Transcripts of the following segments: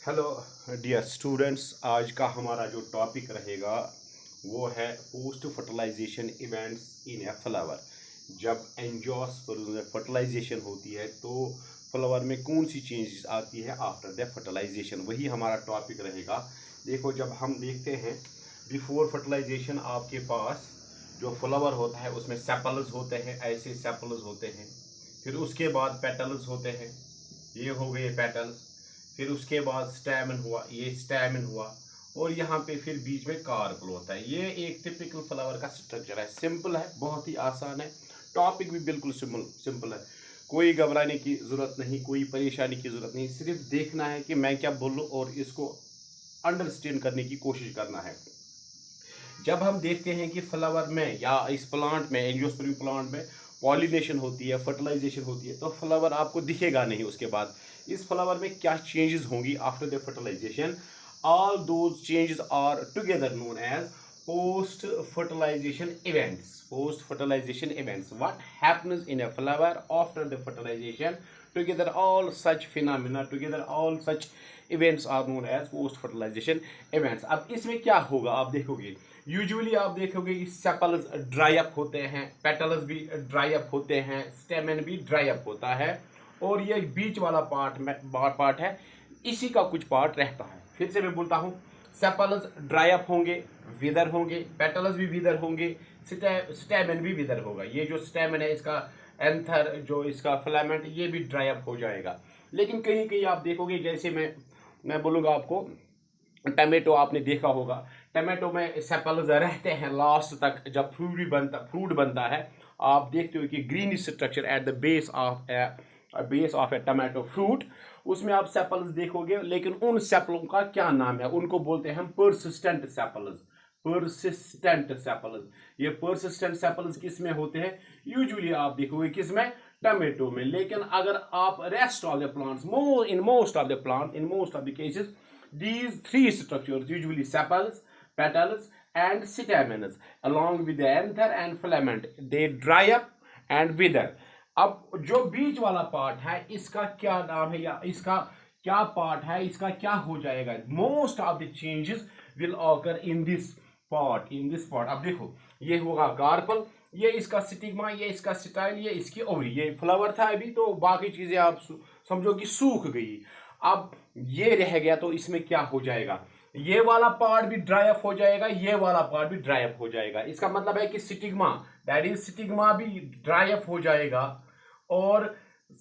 Hello dear students, आज का हमारा जो टॉपिक रहेगा वो है post fertilization events in a flower. जब एंजियोस्पर्म में फर्टिलाइजेशन होती है तो फ्लावर में कौन सी चेंजेस आती है आफ्टर द फर्टिलाइजेशन, वही हमारा टॉपिक रहेगा। देखो, जब हम देखते हैं बिफोर फर्टिलाइजेशन आपके पास जो फ्लावर होता है उसमें सेपल्स होते हैं, ऐसे सेपल्स होते हैं। फिर उसके बाद पेटल्स होते हैं, ये हो गए पेटल्स। फिर उसके बाद स्टैमन हुआ, ये स्टैमन हुआ, और यहाँ पे फिर बीच में कार्पल होता है। ये एक टिपिकल फ्लावर का स्ट्रक्चर है, सिंपल है, बहुत ही आसान है। टॉपिक भी बिल्कुल सिंपल है, कोई घबराने की ज़रूरत नहीं, कोई परेशानी की ज़रूरत नहीं। सिर्फ देखना है कि मैं क्या बोलूँ और इसको अंडरस्टैंड करने की कोशिश करना है। जब हम देखते हैं कि फ्लावर में या इस प्लांट में, एंजियोस्पर्म प्लांट में पॉलिनेशन होती है, फर्टिलाइजेशन होती है, तो फ्लावर आपको दिखेगा नहीं। उसके बाद इस फ्लावर में क्या चेंजेस होंगी after the fertilization, all those changes are together known as post fertilization events. Post fertilization events, what happens in a flower after the fertilization, together all such phenomena, together all such events are known as post fertilization events. अब इसमें क्या होगा आप देखोगे, usually आप देखोगे कि sepals dry up होते हैं, पेटल्स भी ड्राई अप होते हैं, स्टेमन भी ड्राई अप होता है, और ये बीच वाला पार्ट है, इसी का कुछ पार्ट रहता है। फिर से मैं बोलता हूँ, सेपल्स ड्राई अप होंगे, विदर होंगे, पेटल्स भी विदर होंगे, स्टेमन भी विदर होगा। ये जो स्टेमन है इसका एंथर, जो इसका फिलामेंट, ये भी ड्राई अप हो जाएगा। लेकिन कहीं कहीं आप देखोगे, जैसे मैं बोलूँगा आपको, टमाटो आपने देखा होगा, टमाटो में सेपल्स रहते हैं लास्ट तक, जब फ्रूट बनता है। आप देखते हो कि green structure eight the base of A tomato fruit, उसमें आप सेपल्स देखोगे। लेकिन उन सेपलों का क्या नाम है, उनको बोलते हैं परसिस्टेंट सेपल्स। परसिस्टेंट सेपल्स, ये परसिस्टेंट सेपल्स किस में होते हैं, यूजुअली आप देखोगे किस में, टमाटो में। लेकिन अगर आप rest of the plants, in most of the plant, in most of the cases, these three structures, usually sepals, petals and stamens, along with the anther and filament, they dry up and wither. अब जो बीच वाला part है, इसका क्या नाम है या इसका क्या पार्ट है, इसका क्या हो जाएगा, most of the changes will occur in this part. अब देखो, ये होगा कार्पल, ये इसका स्टिग्मा, ये इसका स्टाइल, ये इसकी ओवरी। ये फ्लावर था अभी, तो बाकी चीजें आप समझो कि सूख गई। अब ये रह गया, तो इसमें क्या हो जाएगा, ये वाला पार्ट भी ड्राई अप हो जाएगा, ये वाला पार्ट भी ड्राई अप हो जाएगा। इसका मतलब है कि स्टिग्मा, दैट इज स्टिग्मा भी ड्राई अप हो जाएगा, और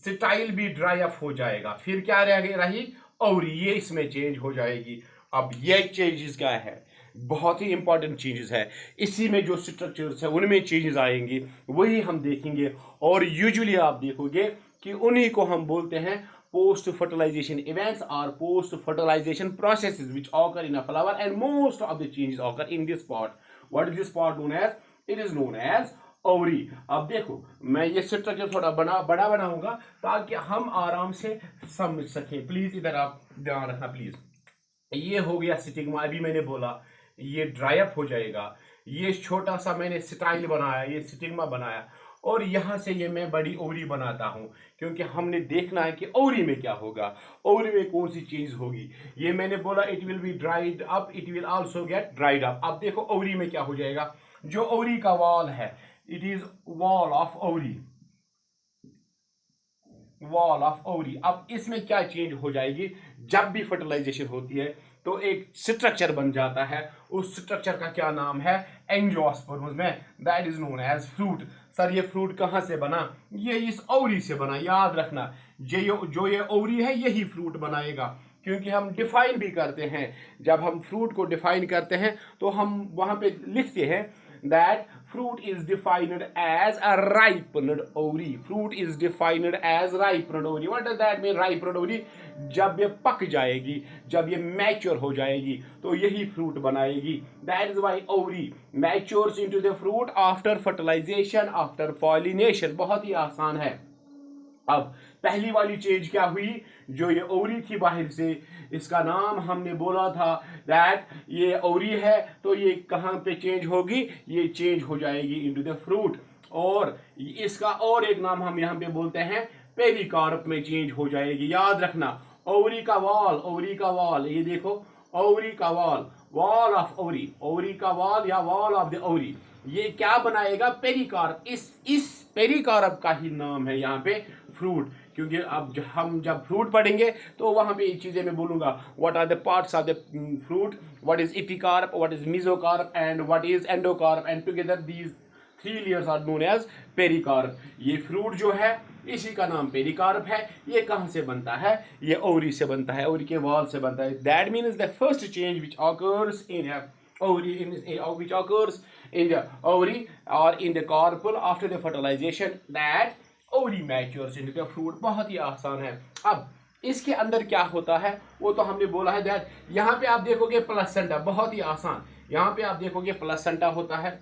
स्टाइल भी ड्राई अप हो जाएगा। फिर क्या रही, और ये इसमें चेंज हो जाएगी। अब ये चेंजेस क्या है, बहुत ही इंपॉर्टेंट चेंजेस है। इसी में जो स्ट्रक्चर्स है उनमें चेंजेस आएंगे, वही हम देखेंगे। और यूजुअली आप देखोगे कि उन्हीं को हम बोलते हैं post fertilization events or post fertilization processes which occur in a flower, and most of the changes occur in this part. What is this part known as? It is known as ovary. अब देखो, मैं ये structure थोड़ा बड़ा बनाऊंगा ताकि हम आराम से समझ सकें। प्लीज इधर आप ध्यान रखना प्लीज। ये हो गया स्टिग्मा, अभी मैंने बोला ये ड्राई अप हो जाएगा। ये छोटा सा मैंने स्टाइल बनाया, ये स्टिग्मा बनाया, और यहां से ये मैं बड़ी ओवरी बनाता हूं, क्योंकि हमने देखना है कि ओवरी में क्या होगा, ओवरी में कौन सी चीज होगी। ये मैंने बोला it will be dried up, it will also get dried up. अब देखो ओवरी में क्या हो जाएगा, जो ओवरी का वॉल है, it is wall of ovary, wall of ovary. अब इसमें क्या चेंज हो जाएगी, जब भी फर्टिलाइजेशन होती है तो एक स्ट्रक्चर बन जाता है। उस स्ट्रक्चर का क्या नाम है, एंजियोस्पर्म में, that is known as fruit. Sir ये फ्रूट कहां से बना, ये इस ओवरी से बना। याद रखना, जो ये ओवरी है यही फ्रूट बनाएगा, क्योंकि हम डिफाइन भी करते हैं। जब हम फ्रूट को डिफाइन करते हैं तो हम वहां पे लिखते हैं that fruit is defined as a ripened ovary. Fruit is defined as ripened ovary. What does that mean, ripened ovary? जब ये पक जाएगी, जब ये मैच्योर हो जाएगी, तो यही फ्रूट बनाएगी। That is why ovary matures into the fruit after fertilization, after pollination. बहुत ही आसान है। अब पहली वाली चेंज क्या हुई, जो ये ओवरी थी बाहर से, इसका नाम हमने बोला था दैट ये ओवरी है, तो ये कहां पे चेंज होगी, ये चेंज हो जाएगी इनटू द फ्रूट। और इसका और एक नाम हम यहां पे बोलते हैं पेरिकार्प में चेंज हो जाएगी। याद रखना, ओवरी का वॉल, ओवरी का वॉल, ये देखो ओवरी का wall, wall of ovary, ovary का वॉल या वॉल ऑफ द ओवरी, ये क्या बनाएगा? पेरिकार्प। इस पेरिकार्प का ही नाम है यहाँ पे फ्रूट, क्योंकि अब हम जब फ्रूट पढ़ेंगे तो वहां पे ये चीजें मैं बोलूंगा, what are the parts of the fruit, what is epicarp, what is mesocarp and what is endocarp, and together these 3 layers are known as pericarp. ये फ्रूट जो है इसी का नाम पेरिकार्प है। ये कहां से बनता है? ये ओवरी से बनता है, ओवरी के वॉल से बनता है। That means the first change which occurs in ovary which occurs in the ovary or in the carpel after the fertilization, that ovary matures into the fruit। बहुत ही आसान है। अब इसके अंदर क्या होता है वो तो हमने बोला है। दैट यहाँ पे आप देखोगे प्लेसेंटा, बहुत ही आसान। यहाँ पे आप देखोगे प्लेसेंटा होता है।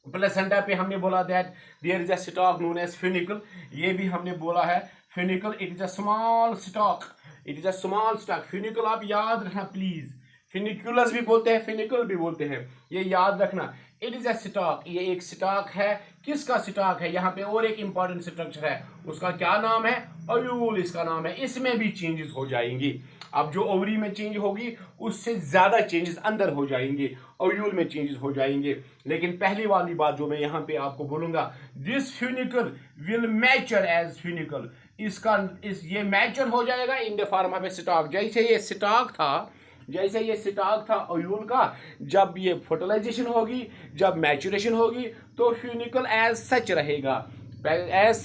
प्लेसेंटा पे हमने बोला that there is a stalk known as funicle, ये भी हमने बोला है funicle, it is a small stalk, it is a small stalk. Funicle आप याद रखना प्लीज, फिनिकुलस भी बोलते हैं, फिनिकल भी बोलते हैं, ये याद रखना। इट इज अ स्टॉक, ये एक स्टॉक है। किसका स्टॉक है? यहाँ पे और एक इंपॉर्टेंट स्ट्रक्चर है, उसका क्या नाम है? ओव्यूल इसका नाम है। इसमें भी चेंजेस हो जाएंगी। अब जो ओवरी में चेंज होगी उससे ज्यादा चेंजेस अंदर हो जाएंगे, ओव्यूल में चेंजेस हो जाएंगे। लेकिन पहली वाली बात जो मैं यहाँ पे आपको बोलूंगा, this funicle will mature age funicle, ये मैच्योर हो जाएगा इन the form of A stock. जैसे ये स्टॉक था ओव्यूल का, जब ये फर्टिलाइजेशन होगी, जब मैच्योरेशन होगी, तो फ्यूनिकल एज सच रहेगा, एज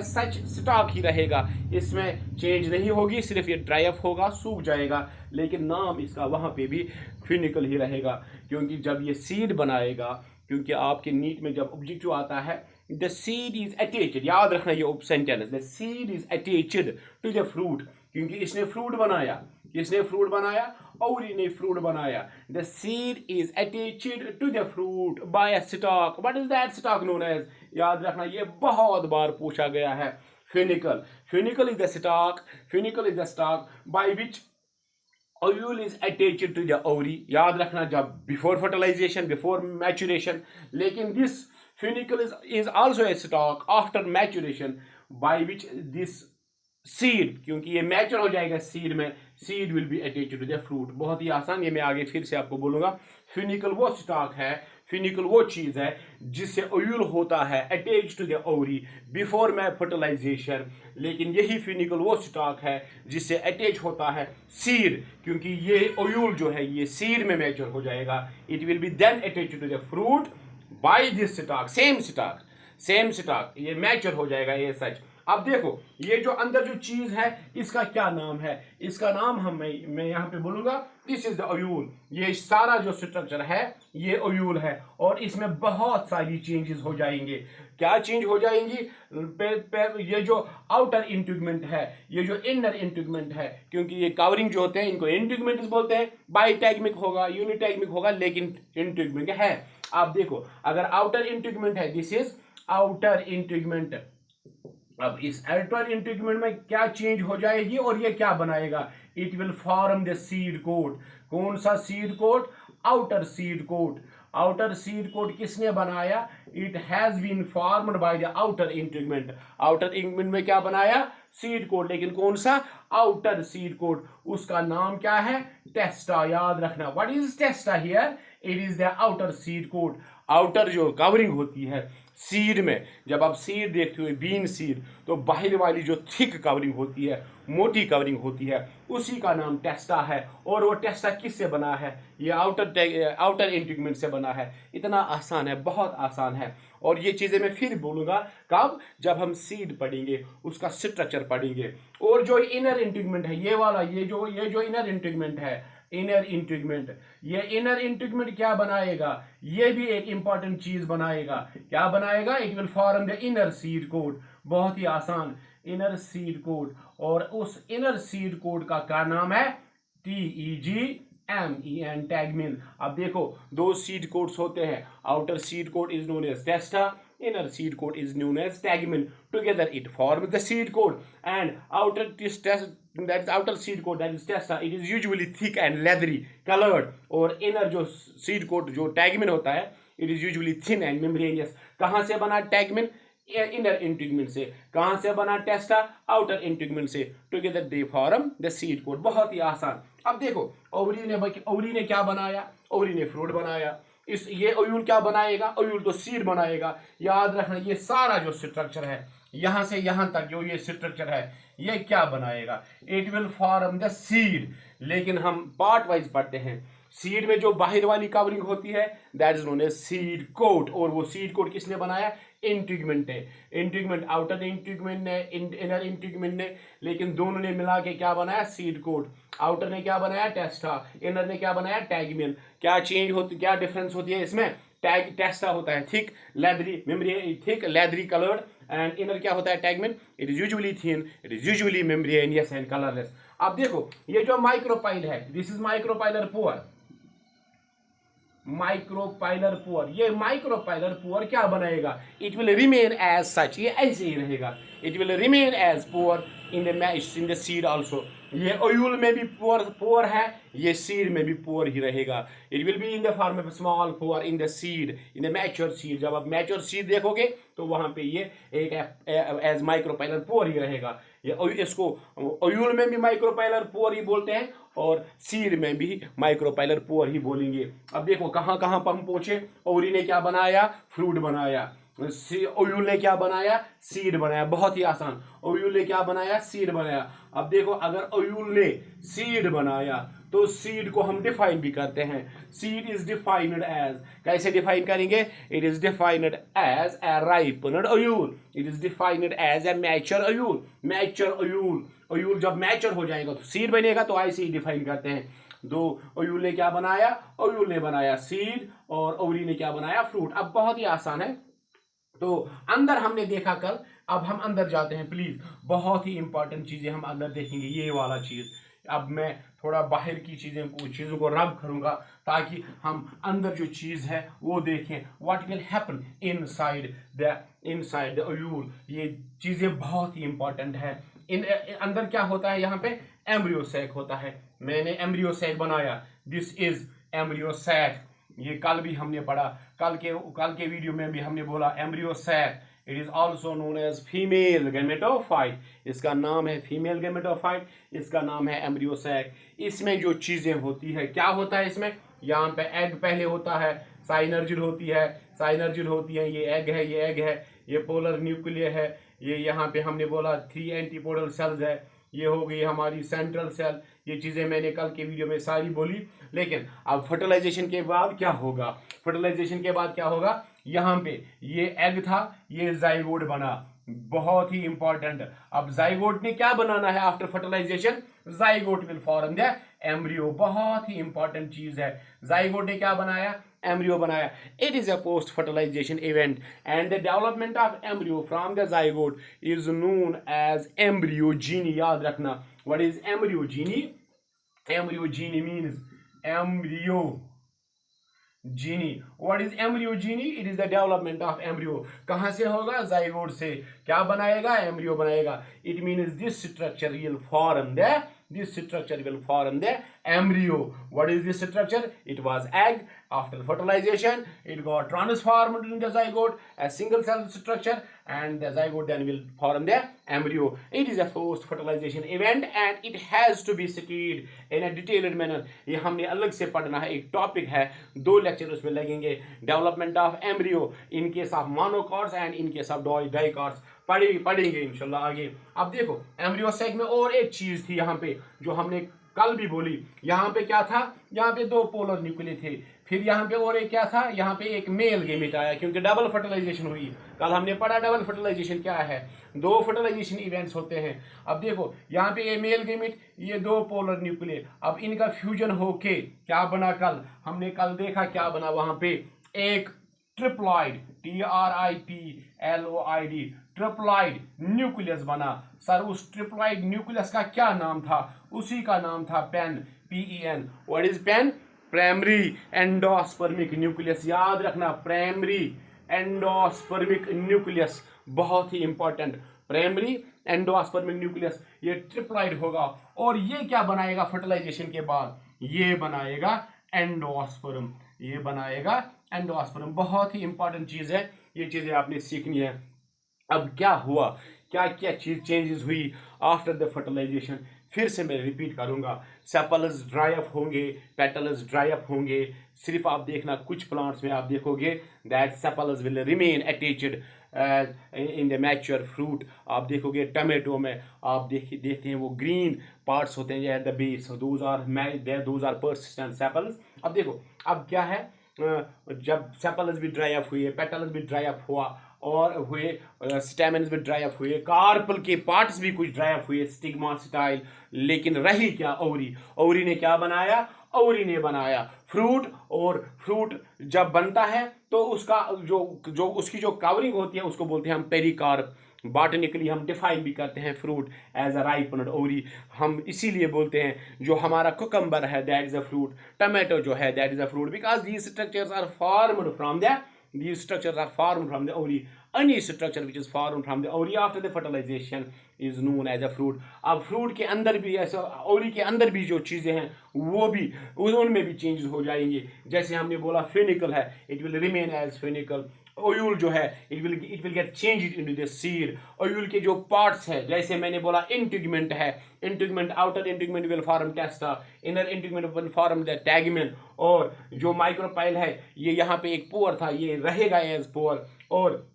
सच स्टॉक ही रहेगा। इसमें चेंज नहीं होगी, सिर्फ ये ड्राई अप होगा, सूख जाएगा, लेकिन नाम इसका वहां पे भी फ्यूनिकल ही रहेगा। क्योंकि जब ये सीड बनाएगा, क्योंकि आपके नीट में जब ऑब्जेक्टिव आता है द सीड इज अटैच्ड, याद रखना ये sentence, the seed is attached to the fruit, क्योंकि इसने फ्रूट बनाया। किसने फ्रूट बनाया? ओवरी ने फ्रूट बनाया। The seed is attached to the fruit by a stalk. What is that stalk known as? याद रखना, ये बहुत बार पूछा गया है। Funicle, funicle is the stalk, funicle is the stalk by which ovule is attached to the ovary। याद रखना, जब बिफोर फर्टिलाइजेशन, बिफोर मैच्योरेशन। लेकिन this funicle is also a stalk after maturation by which this seed, क्योंकि ये mature हो जाएगा seed में, seed will be attached to the fruit. बहुत ही आसान, ये मैं आगे फिर से आपको बोलूंगा। फिनिकल वो स्टॉक है, फिनिकल वो चीज है जिससे ओव्यूल होता है attach to the ovary before my fertilization. लेकिन यही फिनिकल वो स्टॉक है जिससे अटैच होता है सीड, क्योंकि ये ओव्यूल जो है ये सीड में मैच्योर हो जाएगा। It will be then attach to the fruit by this stalk, same stalk, ये मैच्योर हो जाएगा ये सच। अब देखो, ये जो अंदर जो चीज है इसका क्या नाम है? इसका नाम मैं यहाँ पे बोलूंगा, दिस इज द ओव्यूल। ये सारा जो स्ट्रक्चर है ये ओव्यूल है, और इसमें बहुत सारी चेंजेस हो जाएंगे। क्या चेंज हो जाएंगी? ये जो आउटर इंटीग्यूमेंट है, ये जो इनर इंटीग्यूमेंट है, क्योंकि ये कवरिंग जो होते हैं इनको इंटीग्यूमेंट बोलते हैं। बाइटैगमिक होगा, यूनिटैगमिक होगा, लेकिन इंटीग्यूमेंट है। आप देखो, अगर आउटर इंटीग्यूमेंट है, दिस इज आउटर इंटीग्यूमेंट। अब इस आउटर इंटीग्यूमेंट में क्या चेंज हो जाएगी और ये क्या बनाएगा? It will form the seed coat. कौन सा seed coat? Outer seed coat. Outer seed coat किसने बनाया? It has been formed by the outer integument. Outer integument में क्या बनाया? Seed coat. लेकिन कौन सा? Outer seed coat. उसका नाम क्या है? टेस्टा। याद रखना, what is testa here? It is the outer seed coat. Outer जो कवरिंग होती है सीड में, जब आप सीड देखते हो बीन सीड, तो बाहर वाली जो थिक कवरिंग होती है, मोटी कवरिंग होती है, उसी का नाम टेस्टा है। और वो टेस्टा किससे बना है? ये आउटर इंटीग्यूमेंट से बना है। इतना आसान है, बहुत आसान है। और ये चीजें मैं फिर बोलूंगा कब? जब हम सीड पढ़ेंगे, उसका स्ट्रक्चर पढ़ेंगे। और जो इनर इंटीग्यूमेंट है, ये वाला, ये जो इनर इंटीग्यूमेंट है, इनर इंटीग्यूमेंट, ये इनर इंटीग्यूमेंट क्या बनाएगा? ये भी एक इंपॉर्टेंट चीज बनाएगा। क्या बनाएगा? It will form the inner seed code. बहुत ही आसान, इनर सीड कोड। और उस इनर सीड कोड का क्या नाम है? TEGMEN, टैगमिन। अब देखो, दो सीड कोड्स होते हैं। Outer seed coat is known as testa, inner seed coat is known as tegmen. Together it forms the seed coat, and outer seed coat, that is testa, it is usually thick and leathery colored, और inner जो seed coat जो tegmen होता है, it is usually thin and membranous। कहाँ से बना tegmen? Inner integument से। कहां से बना टेस्टा? आउटर इंटीग्यूमेंट से। Together they form the seed coat. बहुत ही आसान। अब देखो ओवरी ने क्या बनाया? ओवरी ने फ्रूट बनाया। इस ये ओयूल क्या बनाएगा? ओयूल तो सीड बनाएगा। याद रखना ये सारा जो स्ट्रक्चर है यहां से यहां तक जो ये स्ट्रक्चर है ये क्या बनाएगा? It will form the seed. लेकिन हम पार्ट वाइज पढ़ते हैं। सीड में जो बाहर वाली कवरिंग होती है that is known as seed coat. और वो सीड कोट किसने बनाया? इंटीग्यूमेंट ने। इंटीग्यूमेंट आउटर इंटीग्यूमेंट ने, इनर इंटीग्यूमेंट ने, लेकिन दोनों ने मिला के क्या बनाया? Seed coat. आउटर ने क्या बनाया? टेस्टा। इनर ने क्या बनाया? टैगमेन। क्या चेंज होती, क्या डिफरेंस होती है इसमें? टैग टेस्टा होता है thick leathery membrane, thick leathery coloured, and inner क्या होता है? Tegmen. It is usually thin, it is usually membranous and colourless. अब देखो ये जो माइक्रोपाइल है this is micropylar pore. Micropylar pore, ये माइक्रोपाइलर पोर क्या बनाएगा? It will remain as such, ये ऐसे ही रहेगा। It will remain as pore in the seed also. ये ओयूल में भी पोर है, ये सीड में भी पोर ही रहेगा। It will be in the form of small pore in the seed, in the mature seed. जब आप मैच्योर सीड देखोगे तो वहां पे ये एक एज माइक्रोपाइलर पोर ही रहेगा। ये इसको ओयूल में भी माइक्रोपाइलर पोर ही बोलते हैं और सीड में भी माइक्रोपाइलर पोर ही बोलेंगे। अब देखो कहां कहां पर हम पहुंचे। ओवरी ने क्या बनाया? फ्रूट बनाया। ओयूल ने क्या बनाया? सीड बनाया। बहुत ही आसान। ओयूल ने क्या बनाया? सीड बनाया। अब देखो अगर ओयूल ने सीड बनाया तो सीड को हम डिफाइन भी करते हैं। सीड इज डिफाइंड एज, कैसे डिफाइन करेंगे? It is defined as a ripened ovule. It is defined as a mature ovule. Mature ovule, ovule जब मैच्योर हो जाएगा तो सीड बनेगा, तो ऐसे ही डिफाइन करते हैं। दो ओयूल ने क्या बनाया? ओयूल ने बनाया सीड और ओवरी ने क्या बनाया? फ्रूट। अब बहुत ही आसान है। तो अंदर हमने देखा कल, अब हम अंदर जाते हैं प्लीज। बहुत ही इंपॉर्टेंट चीजें हम अंदर देखेंगे, ये वाला चीज। अब मैं थोड़ा बाहर की चीजों को रब करूंगा ताकि हम अंदर जो चीज है वो देखें। What will happen inside the ovule. ये चीजें बहुत ही इंपॉर्टेंट है। इन अंदर क्या होता है? यहाँ पे एम्ब्रियो सैक होता है। मैंने एम्ब्रियो सैक बनाया। This is embryo sac. ये कल भी हमने पढ़ा। कल के वीडियो में भी हमने बोला embryo sac. It is also known as female gametophyte. इसका नाम है फीमेल गैमेटोफाइट, इसका नाम है एम्ब्रियो सैक। इसमें जो चीजें होती है क्या होता है इसमें? यहाँ पे एग पहले होता है, साइनर्जिड होती है, साइनर्जिड होती है, ये एग है, ये एग है, ये पोलर न्यूक्लियर है, ये यहाँ पे हमने बोला 3 एंटीपोडल सेल्स है, ये हो गई हमारी सेंट्रल सेल। ये चीजें मैंने कल के वीडियो में सारी बोली। लेकिन अब फर्टिलाइजेशन के बाद क्या होगा? फर्टिलाइजेशन के बाद क्या होगा? यहाँ पे ये एग था, ये जाइगोट बना। बहुत ही इंपॉर्टेंट। अब जाइगोट ने क्या बनाना है after fertilization? Zygote will form the embryo. बहुत ही इंपॉर्टेंट चीज है। जाइगोट ने क्या बनाया? एम्ब्रियो बनाया। It is a post fertilization event and the development of embryo from the zygote is known as embryogeny. याद रखना। What is embryogeny? Embryogeny means embryo genie. What is embryogeny? It is the development of embryo. कहां से होगा? Zygote से। क्या बनाएगा? Embryo बनाएगा। It means this structure will form the embryo. What is this structure? It was egg. After fertilization it got transformed into the zygote, a single cell structure, and the zygote then will form the embryo. It is a post fertilization event and it has to be studied in a detailed manner. ये हमने अलग से पढ़ना है, एक topic है, 2 lecture उसमें लगेंगे। Development of embryo in case of monocots and in case of dicots पढ़ेंगे इंशाल्लाह आगे। अब देखो एम्ब्रियो सैक में और एक चीज थी यहाँ पे जो हमने कल भी बोली। यहाँ पे क्या था? यहाँ पे 2 पोलर न्यूक्लियस थे। फिर यहाँ पे और एक क्या था? यहाँ पे एक मेल गेमेट आया क्योंकि डबल फर्टिलाइजेशन हुई। कल हमने पढ़ा डबल फर्टिलाइजेशन क्या है। 2 फर्टिलाइजेशन इवेंट्स होते हैं। अब देखो यहाँ पे ये मेल गेमेट, ये 2 पोलर न्यूक्लियस, अब इनका फ्यूजन होके क्या बना? कल हमने देखा क्या बना वहां पे? एक ट्रिप्लॉइड, TRIPLOID, ट्रिप्लॉइड न्यूक्लियस बना। सर उस ट्रिप्लॉइड न्यूक्लियस का क्या नाम था? उसी का नाम था PEN, PEN। What is PEN? Primary endospermic nucleus. याद रखना, प्राइमरी एंडोस्पर्मिक न्यूक्लियस बहुत ही इंपॉर्टेंट। प्राइमरी एंडोस्पर्मिक न्यूक्लियस ये ट्रिप्लॉइड होगा। और ये क्या बनाएगा फर्टिलाइजेशन के बाद? ये बनाएगा एंडोस्पर्म। ये बनाएगा एंडोस्पर्म। बहुत ही इंपॉर्टेंट चीज है, ये चीजें आपने सीखनी है। अब क्या हुआ, क्या क्या चीज़ चेंजेस हुई आफ्टर द फर्टिलाइजेशन, फिर से मैं रिपीट करूंगा। सेपल्स ड्राई अप होंगे, पेटल्स ड्राई अप होंगे। सिर्फ आप देखना कुछ प्लांट्स में आप देखोगे that sepals will remain attached in the mature fruit. आप देखोगे टमाटो में आप देखते हैं वो ग्रीन पार्ट्स होते हैं at the base, those are persistent sepals. अब देखो अब क्या है, जब सेपल्स भी ड्राई अप हुए, पेटल्स भी ड्राई अप हुआ और हुए, स्टेमन्स भी ड्राई अप हुए, कार्पल के पार्ट्स भी कुछ ड्राई अप हुए, स्टिग्मा स्टाइल, लेकिन रही क्या ओवरी। ओवरी ने क्या बनाया, ओवरी ने बनाया फ्रूट। और फ्रूट जब बनता है तो उसका जो उसकी जो कवरिंग होती है उसको बोलते हैं हम पेरिकार्प। बॉटनिकली हम डिफाइन भी करते हैं fruit as a ripened ovary. हम इसीलिए बोलते हैं जो हमारा कुकम्बर है that is a fruit, tomato जो है that is a fruit, because these structures are formed from the these structures are formed from the ovary. Any structure which is formed from the ovary after the fertilization is known as a fruit. अब fruit के अंदर भी ऐसा, ovary के अंदर भी जो चीज़ें हैं वो भी उनमें भी चेंजेस हो जाएंगे। जैसे हमने बोला फेनिकल है, it will remain as funicle. Ovule जो है it will get change into the seed. Ovule के जो पार्ट्स है, जैसे मैंने बोला इंटीगमेंट है, integument outer integument will form testa, inner integument will form the tegmen. और जो माइक्रोपाइल है ये यहाँ पे एक पोर था, ये रहेगा एज पोर। और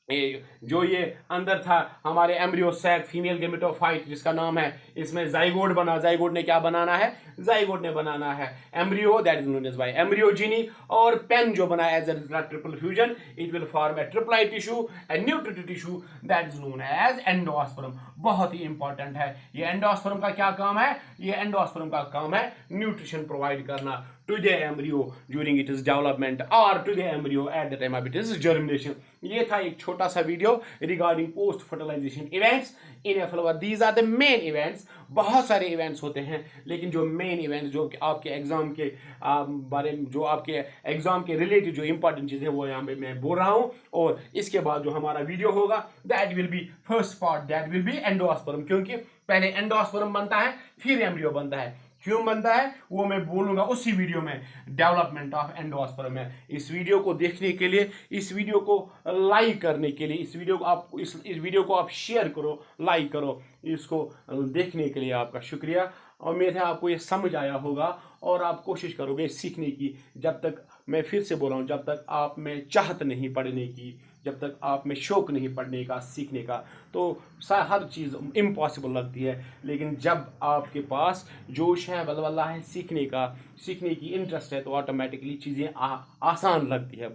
जो ये अंदर था हमारे एम्ब्रियो सैक फीमेल गेमेटोफाइट जिसका नाम है, इसमें जाइगोट बना। जाइगोट ने क्या बनाना है, जाइगोट ने बनाना है embryo, that is known as by embryogeny. और पेन जो बना as a triple fusion, it will form a triploid tissue, a nutritive tissue that is known as endosperm. बहुत ही इंपॉर्टेंट है ये एंडोस्पर्म का क्या काम है, ये एंडोस्पर्म का काम है न्यूट्रिशन प्रोवाइड करना to the embryo during its development or to the embryo at the time of its germination. ये था एक छोटा सा video regarding post fertilization events in a flower. These are the main events. बहुत सारे events होते हैं लेकिन जो मेन इवेंट्स जो आपके एग्जाम के बारे में, जो आपके एग्जाम के रिलेटेड जो इंपॉर्टेंट चीज़ें वो यहाँ पे मैं बोल रहा हूँ। और इसके बाद जो हमारा वीडियो होगा that will be first part, that will be endosperm, क्योंकि पहले एंडोस्पर्म बनता है फिर एम्ब्रियो बनता है। क्यों बनता है वो मैं बोलूंगा उसी वीडियो में, डेवलपमेंट ऑफ एंडोस्पर्म में। इस वीडियो को देखने के लिए, इस वीडियो को लाइक करने के लिए, इस वीडियो को आप शेयर करो, लाइक करो। इसको देखने के लिए आपका शुक्रिया। उम्मीद है आपको ये समझ आया होगा और आप कोशिश करोगे सीखने की। जब तक, मैं फिर से बोल रहा हूँ, जब तक आप में चाहत नहीं पढ़ने की, जब तक आप में शौक नहीं पढ़ने का, सीखने का, तो हर चीज़ इम्पॉसिबल लगती है। लेकिन जब आपके पास जोश है, बलवला है सीखने का, सीखने की इंटरेस्ट है, तो ऑटोमेटिकली चीज़ें आसान लगती है।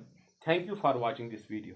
Thank you for watching this video.